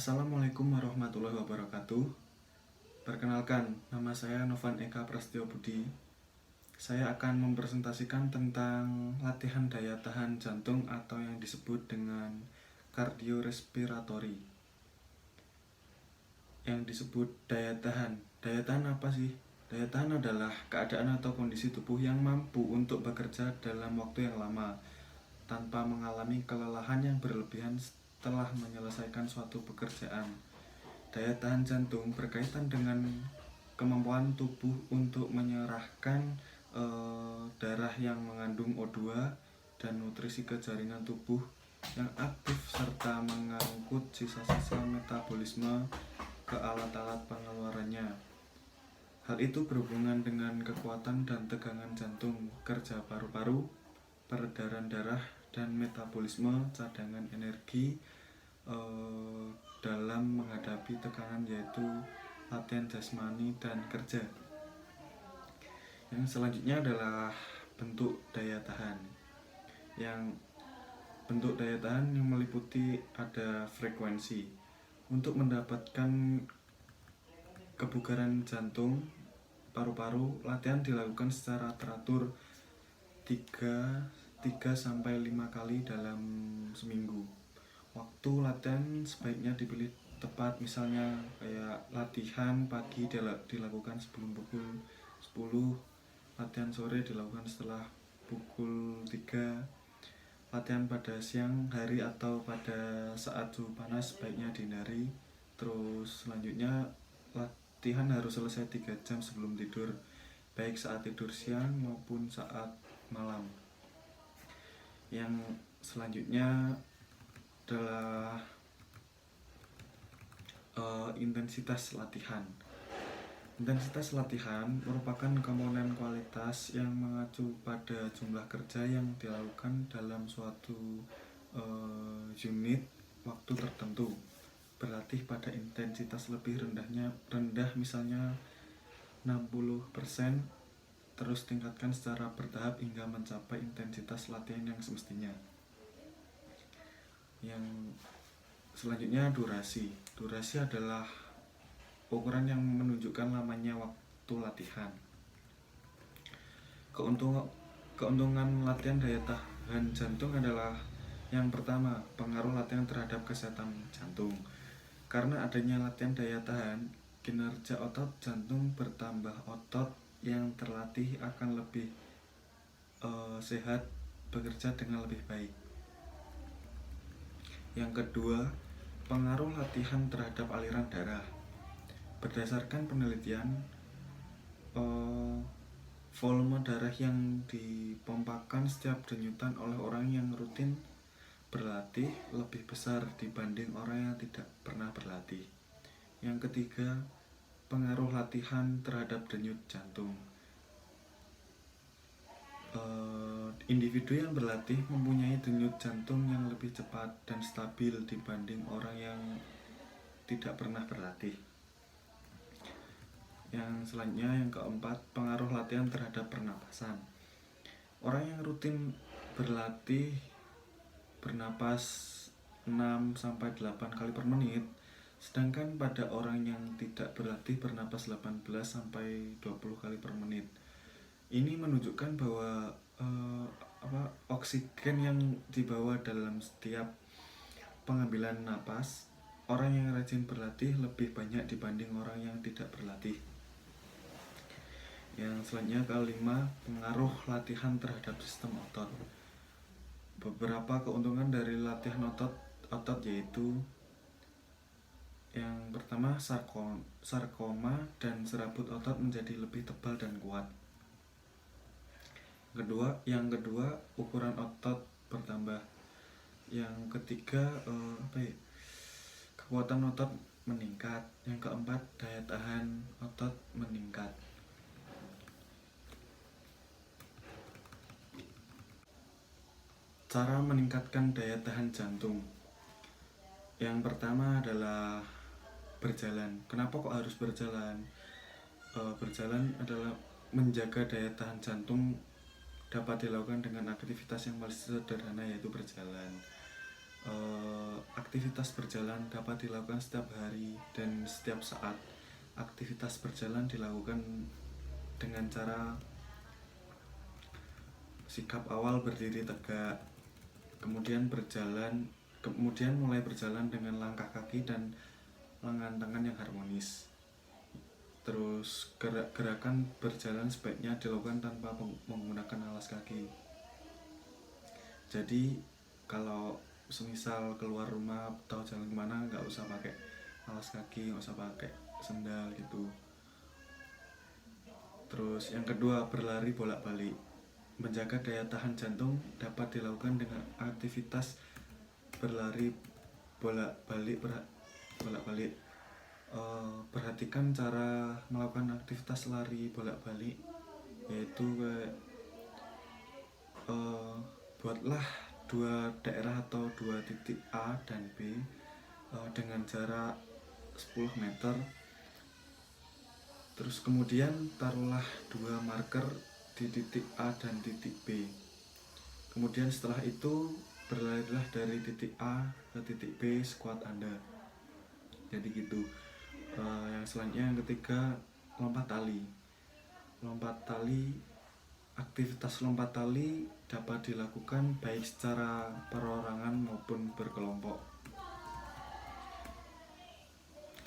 Assalamualaikum warahmatullahi wabarakatuh. Perkenalkan, nama saya Novan Eka Prasetyo Budi. Saya akan mempresentasikan tentang latihan daya tahan jantung atau yang disebut dengan kardiorespiratory. Yang disebut daya tahan. Daya tahan apa sih? Daya tahan adalah keadaan atau kondisi tubuh yang mampu untuk bekerja dalam waktu yang lama tanpa mengalami kelelahan yang berlebihan setelah menyelesaikan suatu pekerjaan. Daya tahan jantung berkaitan dengan kemampuan tubuh untuk menyerahkan darah yang mengandung O2 dan nutrisi ke jaringan tubuh yang aktif serta mengangkut sisa-sisa metabolisme ke alat-alat pengeluarannya. Hal itu berhubungan dengan kekuatan dan tegangan jantung, kerja paru-paru, peredaran darah, dan metabolisme cadangan energi dalam menghadapi tekanan, yaitu latihan jasmani dan kerja. Yang selanjutnya adalah bentuk daya tahan. Yang bentuk daya tahan yang meliputi ada frekuensi. Untuk mendapatkan kebugaran jantung, paru-paru, latihan dilakukan secara teratur 3-5 kali dalam seminggu. Waktu latihan sebaiknya dipilih tepat, misalnya kayak latihan pagi dilakukan sebelum pukul 10, latihan sore dilakukan setelah pukul 3, latihan pada siang hari atau pada saat suhu panas sebaiknya dihindari. Terus selanjutnya latihan harus selesai 3 jam sebelum tidur, baik saat tidur siang maupun saat malam. Yang selanjutnya adalah intensitas latihan. Intensitas latihan merupakan komponen kualitas yang mengacu pada jumlah kerja yang dilakukan dalam suatu unit waktu tertentu. Berlatih pada intensitas lebih rendah misalnya 60%, terus tingkatkan secara bertahap hingga mencapai intensitas latihan yang semestinya. Yang selanjutnya durasi. Durasi adalah ukuran yang menunjukkan lamanya waktu latihan. Keuntungan latihan daya tahan jantung adalah yang pertama, pengaruh latihan terhadap kesehatan jantung. Karena adanya latihan daya tahan, kinerja otot jantung bertambah. Otot yang terlatih akan lebih sehat, bekerja dengan lebih baik. Yang kedua, pengaruh latihan terhadap aliran darah. Berdasarkan penelitian, volume darah yang dipompakan setiap denyutan oleh orang yang rutin berlatih lebih besar dibanding orang yang tidak pernah berlatih. Yang ketiga, pengaruh latihan terhadap denyut jantung. Individu yang berlatih mempunyai denyut jantung yang lebih cepat dan stabil dibanding orang yang tidak pernah berlatih. Yang selanjutnya, yang keempat, pengaruh latihan terhadap pernapasan. Orang yang rutin berlatih bernapas 6-8 kali per menit, sedangkan pada orang yang tidak berlatih bernapas 18-20 kali per menit. Ini menunjukkan bahwa oksigen yang dibawa dalam setiap pengambilan napas orang yang rajin berlatih lebih banyak dibanding orang yang tidak berlatih. Yang selanjutnya kelima, pengaruh latihan terhadap sistem otot. Beberapa keuntungan dari latihan otot yaitu yang pertama, sarkoma dan serabut otot menjadi lebih tebal dan kuat. Yang kedua, ukuran otot bertambah. Yang ketiga, kekuatan otot meningkat. Yang keempat, daya tahan otot meningkat. Cara meningkatkan daya tahan jantung. Yang pertama adalah berjalan. Kenapa kok harus berjalan? Berjalan adalah menjaga daya tahan jantung dapat dilakukan dengan aktivitas yang paling sederhana, yaitu berjalan. Aktivitas berjalan dapat dilakukan setiap hari dan setiap saat. Aktivitas berjalan dilakukan dengan cara sikap awal berdiri tegak, kemudian mulai berjalan dengan langkah kaki dan lengan tangan yang harmonis. Terus gerakan berjalan sebaiknya dilakukan tanpa menggunakan alas kaki. Jadi kalau semisal keluar rumah atau jalan kemana nggak usah pakai alas kaki, nggak usah pakai sendal gitu. Terus yang kedua, berlari bolak-balik. Menjaga daya tahan jantung dapat dilakukan dengan aktivitas berlari bolak-balik. Perhatikan cara melakukan aktivitas lari bolak-balik, yaitu buatlah dua daerah atau dua titik A dan B dengan jarak 10 meter. Terus kemudian taruhlah dua marker di titik A dan titik B. Kemudian setelah itu berlarilah dari titik A ke titik B sekuat Anda. Jadi gitu. Yang selanjutnya, yang ketiga, lompat tali. Aktivitas lompat tali dapat dilakukan baik secara perorangan maupun berkelompok.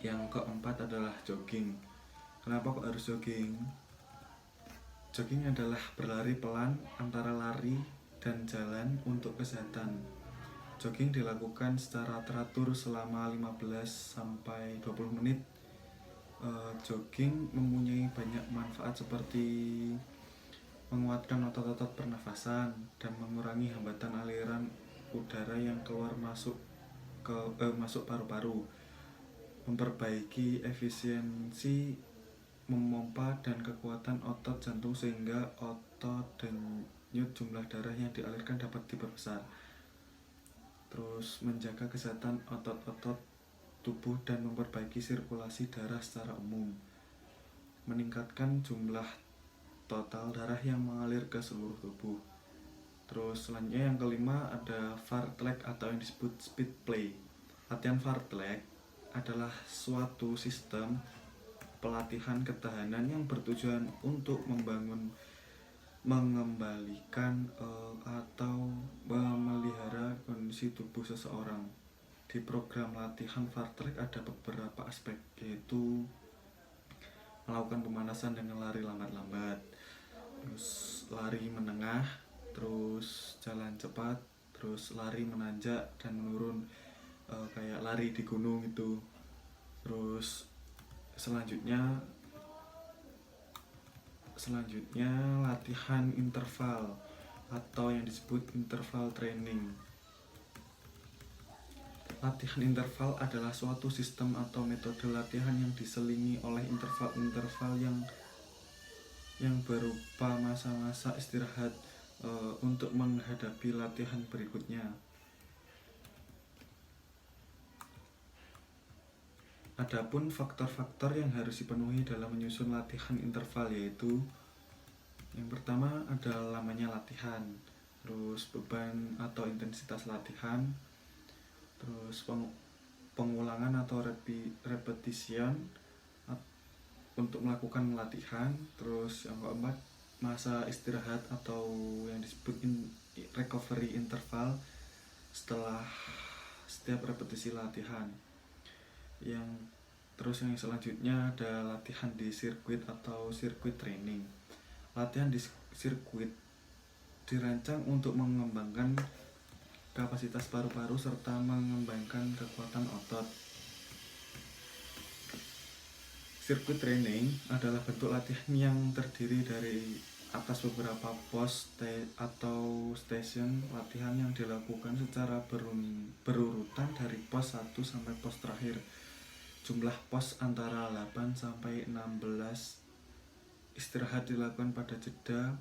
Yang keempat adalah jogging. Kenapa kok harus jogging? Jogging adalah berlari pelan antara lari dan jalan untuk kesehatan. Jogging dilakukan secara teratur selama 15-20 menit. Jogging mempunyai banyak manfaat seperti menguatkan otot-otot pernafasan dan mengurangi hambatan aliran udara yang keluar masuk paru-paru, memperbaiki efisiensi memompa dan kekuatan otot jantung sehingga otot denyut jumlah darah yang dialirkan dapat diperbesar. Terus menjaga kesehatan otot-otot tubuh dan memperbaiki sirkulasi darah secara umum, meningkatkan jumlah total darah yang mengalir ke seluruh tubuh. Terus selanjutnya yang kelima ada fartlek atau yang disebut speed play. Latihan fartlek adalah suatu sistem pelatihan ketahanan yang bertujuan untuk mengembalikan atau memelihara kondisi tubuh seseorang. Di program latihan fartlek ada beberapa aspek, yaitu melakukan pemanasan dengan lari lambat-lambat, terus lari menengah, terus jalan cepat, terus lari menanjak dan menurun, kayak lari di gunung itu. Terus selanjutnya latihan interval atau yang disebut interval training. Latihan interval adalah suatu sistem atau metode latihan yang diselingi oleh interval-interval yang berupa masa-masa istirahat untuk menghadapi latihan berikutnya. Adapun faktor-faktor yang harus dipenuhi dalam menyusun latihan interval, yaitu yang pertama adalah lamanya latihan, terus beban atau intensitas latihan, terus pengulangan atau repetition untuk melakukan latihan, terus yang keempat masa istirahat atau yang disebut recovery interval setelah setiap repetisi latihan. Yang selanjutnya ada latihan di sirkuit atau sirkuit training. Latihan di sirkuit dirancang untuk mengembangkan kapasitas paru-paru serta mengembangkan kekuatan otot. Sirkuit training adalah bentuk latihan yang terdiri dari atas beberapa pos atau station latihan yang dilakukan secara berurutan dari pos 1 sampai pos terakhir. Jumlah pos antara 8 sampai 16. Istirahat dilakukan pada jeda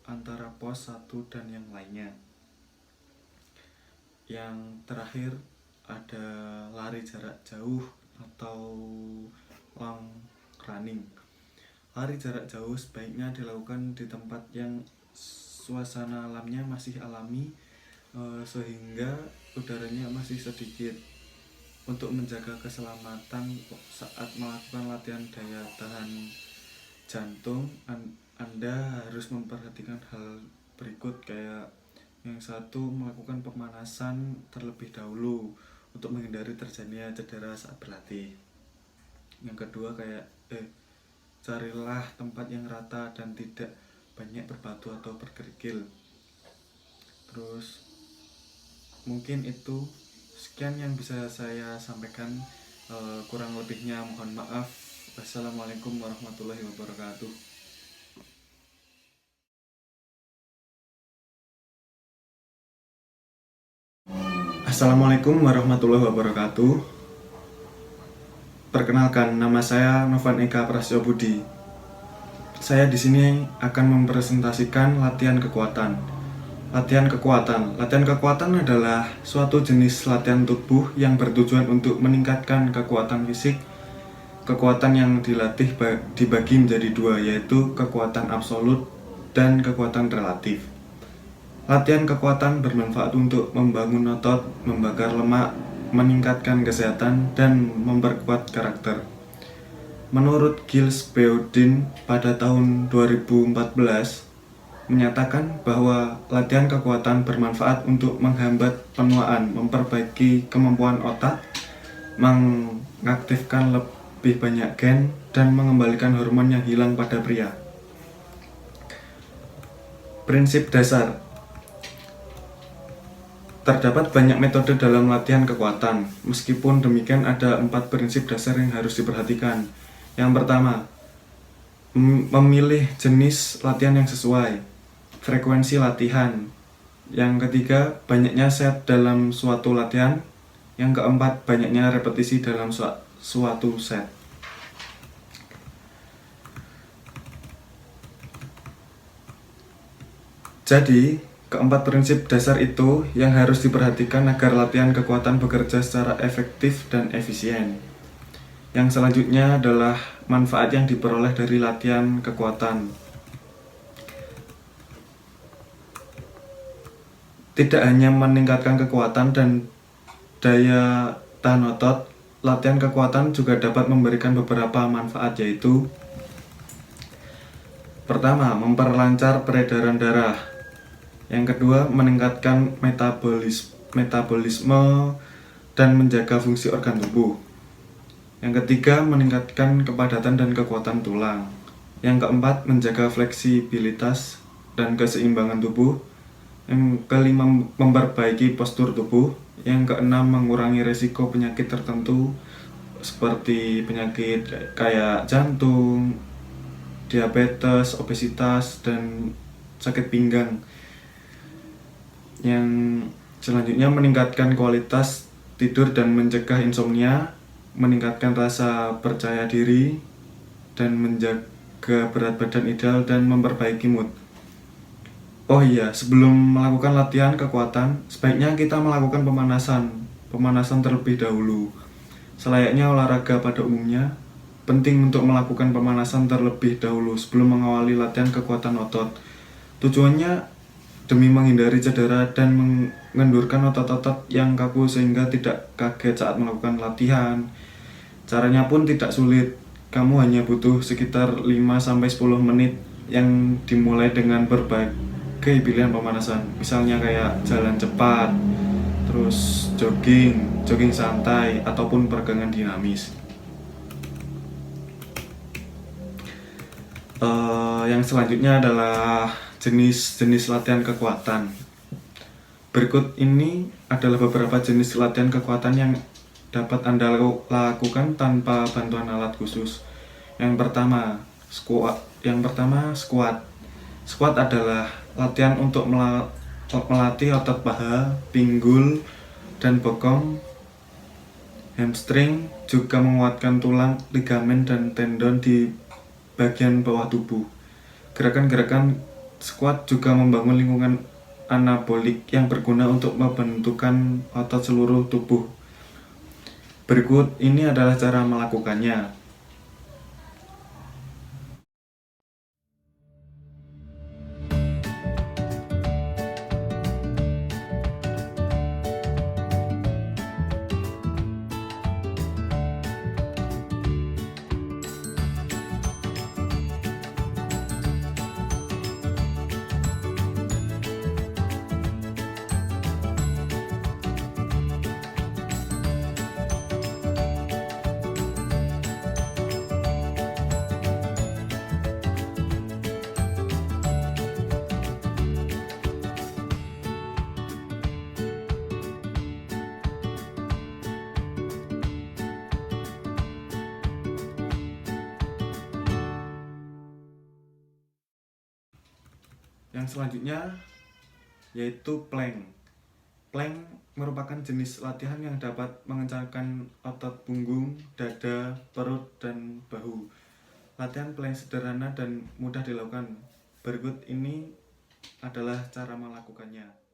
antara pos 1 dan yang lainnya. Yang terakhir ada lari jarak jauh atau long running. Lari jarak jauh sebaiknya dilakukan di tempat yang suasana alamnya masih alami sehingga udaranya masih sedikit. Untuk menjaga keselamatan saat melakukan latihan daya tahan jantung, Anda harus memperhatikan hal berikut, kayak yang satu, melakukan pemanasan terlebih dahulu untuk menghindari terjadinya cedera saat berlatih. Yang kedua, carilah tempat yang rata dan tidak banyak berbatu atau berkerikil. Terus mungkin itu sekian yang bisa saya sampaikan, kurang lebihnya mohon maaf. Wassalamualaikum warahmatullahi wabarakatuh. Assalamualaikum warahmatullahi wabarakatuh. Perkenalkan, nama saya Novan Eka Prasyo Budi. Saya di sini akan mempresentasikan latihan kekuatan. Latihan kekuatan adalah suatu jenis latihan tubuh yang bertujuan untuk meningkatkan kekuatan fisik. Kekuatan yang dilatih dibagi menjadi dua, yaitu kekuatan absolut dan kekuatan relatif. Latihan kekuatan bermanfaat untuk membangun otot, membakar lemak, meningkatkan kesehatan, dan memperkuat karakter. Menurut Giles Beodin pada tahun 2014 menyatakan bahwa latihan kekuatan bermanfaat untuk menghambat penuaan, memperbaiki kemampuan otak, mengaktifkan lebih banyak gen, dan mengembalikan hormon yang hilang pada pria. Prinsip dasar. Terdapat banyak metode dalam latihan kekuatan. Meskipun demikian, ada 4 prinsip dasar yang harus diperhatikan. Yang pertama, memilih jenis latihan yang sesuai. Frekuensi latihan. Yang ketiga, banyaknya set dalam suatu latihan. Yang keempat, banyaknya repetisi dalam suatu set. Jadi, keempat prinsip dasar itu yang harus diperhatikan agar latihan kekuatan bekerja secara efektif dan efisien. Yang selanjutnya adalah manfaat yang diperoleh dari latihan kekuatan. Tidak hanya meningkatkan kekuatan dan daya tahan otot, latihan kekuatan juga dapat memberikan beberapa manfaat, yaitu pertama, memperlancar peredaran darah. Yang kedua, meningkatkan metabolisme dan menjaga fungsi organ tubuh. Yang ketiga, meningkatkan kepadatan dan kekuatan tulang. Yang keempat, menjaga fleksibilitas dan keseimbangan tubuh. Yang kelima, memperbaiki postur tubuh. Yang keenam, mengurangi resiko penyakit tertentu seperti penyakit kayak jantung, diabetes, obesitas, dan sakit pinggang. Yang selanjutnya, meningkatkan kualitas tidur dan mencegah insomnia, meningkatkan rasa percaya diri, dan menjaga berat badan ideal, dan memperbaiki mood. Oh iya, sebelum melakukan latihan kekuatan, sebaiknya kita melakukan pemanasan terlebih dahulu. Selayaknya olahraga pada umumnya, penting untuk melakukan pemanasan terlebih dahulu sebelum mengawali latihan kekuatan otot. Tujuannya demi menghindari cedera dan mengendurkan otot-otot yang kaku sehingga tidak kaget saat melakukan latihan. Caranya pun tidak sulit. Kamu hanya butuh sekitar 5-10 menit yang dimulai dengan berbagai pilihan pemanasan. Misalnya kayak jalan cepat, terus jogging santai, ataupun peregangan dinamis. Yang selanjutnya adalah jenis-jenis latihan kekuatan. Berikut ini adalah beberapa jenis latihan kekuatan yang dapat Anda lakukan tanpa bantuan alat khusus. Yang pertama, squat. Squat adalah latihan untuk melatih otot paha, pinggul, dan bokong, hamstring, juga menguatkan tulang, ligamen, dan tendon di bagian bawah tubuh. Gerakan-gerakan squat juga membangun lingkungan anabolik yang berguna untuk membentukkan otot seluruh tubuh. Berikut ini adalah cara melakukannya. Yang selanjutnya yaitu plank. Plank merupakan jenis latihan yang dapat mengencangkan otot punggung, dada, perut, dan bahu. Latihan plank sederhana dan mudah dilakukan. Berikut ini adalah cara melakukannya.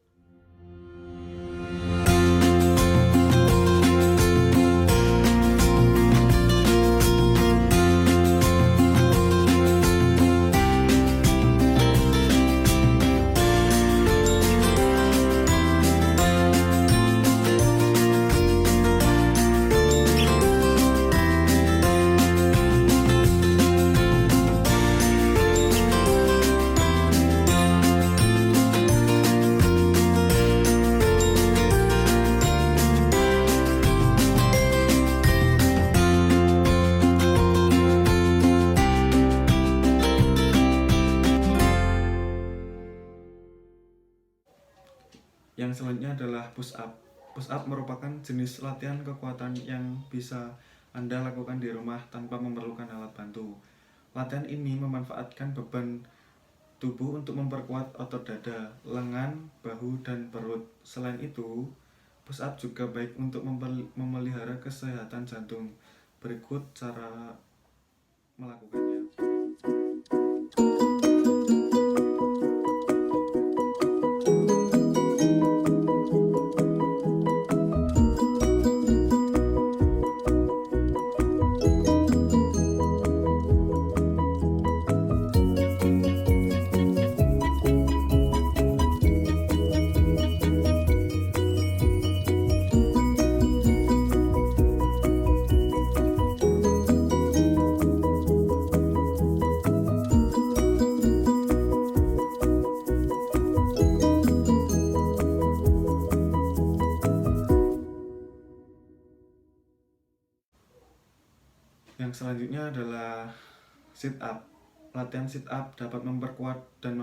Yang selanjutnya adalah push up. Push up merupakan jenis latihan kekuatan yang bisa Anda lakukan di rumah tanpa memerlukan alat bantu. Latihan ini memanfaatkan beban tubuh untuk memperkuat otot dada, lengan, bahu, dan perut. Selain itu, push up juga baik untuk memelihara kesehatan jantung. Berikut cara melakukannya. Yang selanjutnya adalah sit up. Latihan sit up dapat memperkuat dan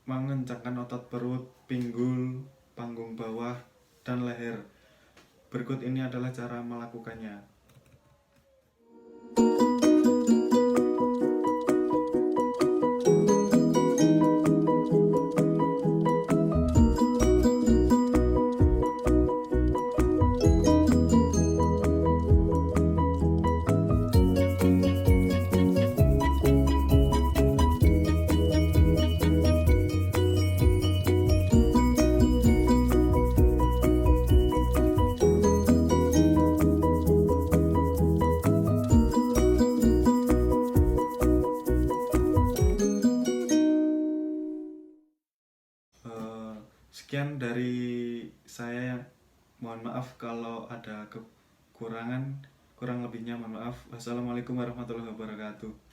mengencangkan otot perut, pinggul, panggung bawah, dan leher. Berikut ini adalah cara melakukannya. Sekian dari saya. Mohon maaf kalau ada kekurangan, kurang lebihnya mohon maaf. Wassalamualaikum warahmatullahi wabarakatuh.